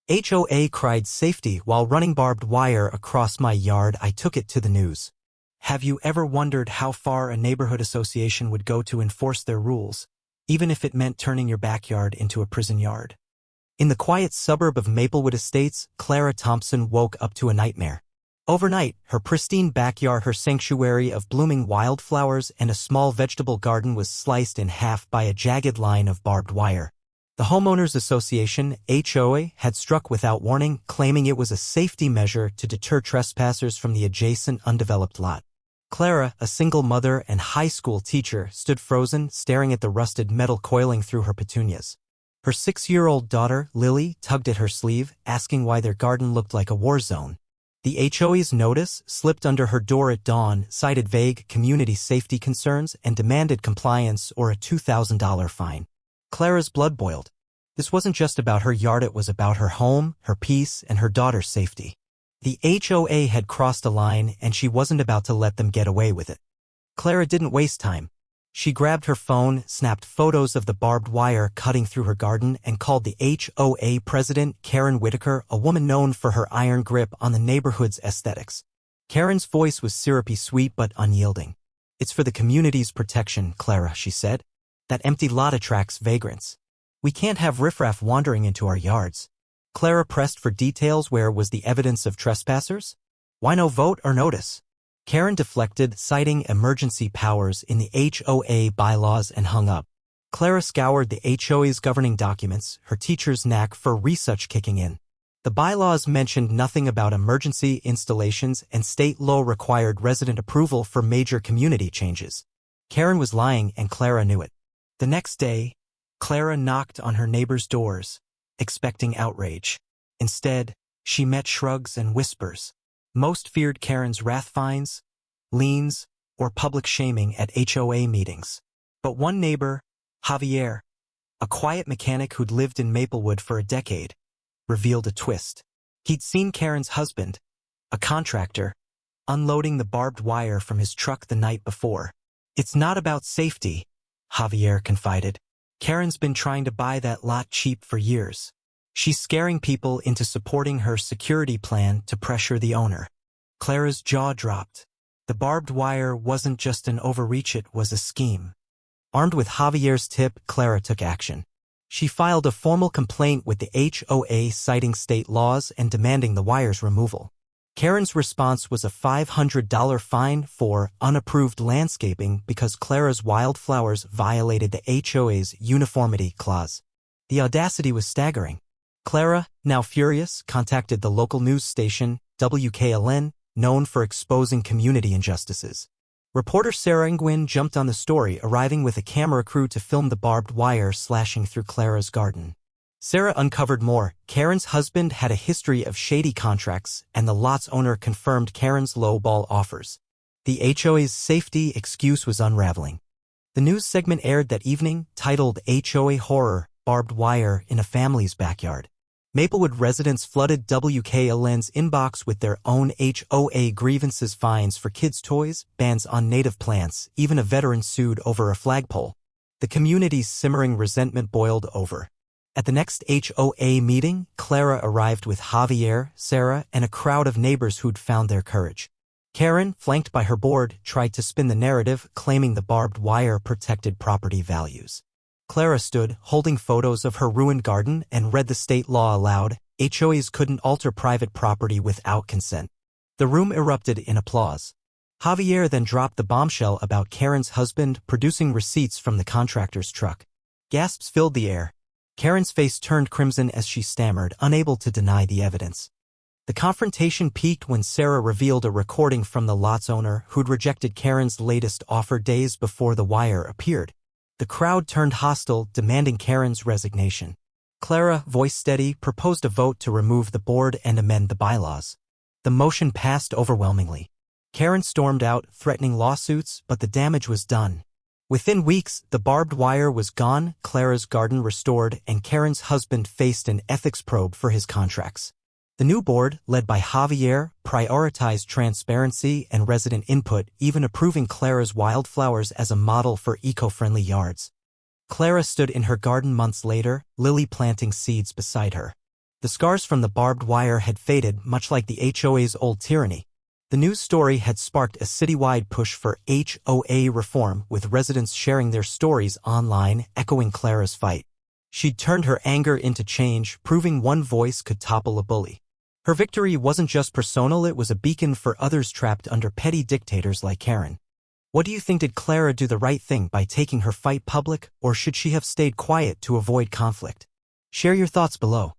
HOA cried safety while running barbed wire across my yard. I took it to the news. Have you ever wondered how far a neighborhood association would go to enforce their rules, even if it meant turning your backyard into a prison yard? In the quiet suburb of Maplewood Estates, Clara Thompson woke up to a nightmare. Overnight, her pristine backyard, her sanctuary of blooming wildflowers and a small vegetable garden, was sliced in half by a jagged line of barbed wire. The Homeowners Association, HOA, had struck without warning, claiming it was a safety measure to deter trespassers from the adjacent undeveloped lot. Clara, a single mother and high school teacher, stood frozen, staring at the rusted metal coiling through her petunias. Her 6-year-old daughter, Lily, tugged at her sleeve, asking why their garden looked like a war zone. The HOA's notice, slipped under her door at dawn, cited vague community safety concerns and demanded compliance or a $2,000 fine. Clara's blood boiled. This wasn't just about her yard, it was about her home, her peace, and her daughter's safety. The HOA had crossed a line, and she wasn't about to let them get away with it. Clara didn't waste time. She grabbed her phone, snapped photos of the barbed wire cutting through her garden, and called the HOA president, Karen Whitaker, a woman known for her iron grip on the neighborhood's aesthetics. Karen's voice was syrupy sweet but unyielding. "It's for the community's protection, Clara," she said. "That empty lot attracts vagrants. We can't have riffraff wandering into our yards." Clara pressed for details. Where was the evidence of trespassers? Why no vote or notice? Karen deflected, citing emergency powers in the HOA bylaws, and hung up. Clara scoured the HOA's governing documents, her teacher's knack for research kicking in. The bylaws mentioned nothing about emergency installations, and state law required resident approval for major community changes. Karen was lying, and Clara knew it. The next day, Clara knocked on her neighbors' doors, expecting outrage. Instead, she met shrugs and whispers. Most feared Karen's wrath, fines, liens, or public shaming at HOA meetings. But one neighbor, Javier, a quiet mechanic who'd lived in Maplewood for a decade, revealed a twist. He'd seen Karen's husband, a contractor, unloading the barbed wire from his truck the night before. "It's not about safety," Javier confided. "Karen's been trying to buy that lot cheap for years. She's scaring people into supporting her security plan to pressure the owner." Clara's jaw dropped. The barbed wire wasn't just an overreach, it was a scheme. Armed with Javier's tip, Clara took action. She filed a formal complaint with the HOA, citing state laws and demanding the wire's removal. Karen's response was a $500 fine for unapproved landscaping because Clara's wildflowers violated the HOA's uniformity clause. The audacity was staggering. Clara, now furious, contacted the local news station, WKLN, known for exposing community injustices. Reporter Sarah Nguyen jumped on the story, arriving with a camera crew to film the barbed wire slashing through Clara's garden. Sarah uncovered more. Karen's husband had a history of shady contracts, and the lot's owner confirmed Karen's lowball offers. The HOA's safety excuse was unraveling. The news segment aired that evening, titled HOA Horror, Barbed Wire in a Family's Backyard. Maplewood residents flooded WKLN's inbox with their own HOA grievances, fines for kids' toys, bans on native plants, even a veteran sued over a flagpole. The community's simmering resentment boiled over. At the next HOA meeting, Clara arrived with Javier, Sarah, and a crowd of neighbors who'd found their courage. Karen, flanked by her board, tried to spin the narrative, claiming the barbed wire protected property values. Clara stood, holding photos of her ruined garden, and read the state law aloud. HOAs couldn't alter private property without consent. The room erupted in applause. Javier then dropped the bombshell about Karen's husband producing receipts from the contractor's truck. Gasps filled the air. Karen's face turned crimson as she stammered, unable to deny the evidence. The confrontation peaked when Sarah revealed a recording from the lot's owner, who'd rejected Karen's latest offer days before the wire appeared. The crowd turned hostile, demanding Karen's resignation. Clara, voice steady, proposed a vote to remove the board and amend the bylaws. The motion passed overwhelmingly. Karen stormed out, threatening lawsuits, but the damage was done. Within weeks, the barbed wire was gone, Clara's garden restored, and Karen's husband faced an ethics probe for his contracts. The new board, led by Javier, prioritized transparency and resident input, even approving Clara's wildflowers as a model for eco-friendly yards. Clara stood in her garden months later, Lily planting seeds beside her. The scars from the barbed wire had faded, much like the HOA's old tyranny. The news story had sparked a citywide push for HOA reform, with residents sharing their stories online, echoing Clara's fight. She'd turned her anger into change, proving one voice could topple a bully. Her victory wasn't just personal, it was a beacon for others trapped under petty dictators like Karen. What do you think? Did Clara do the right thing by taking her fight public, or should she have stayed quiet to avoid conflict? Share your thoughts below.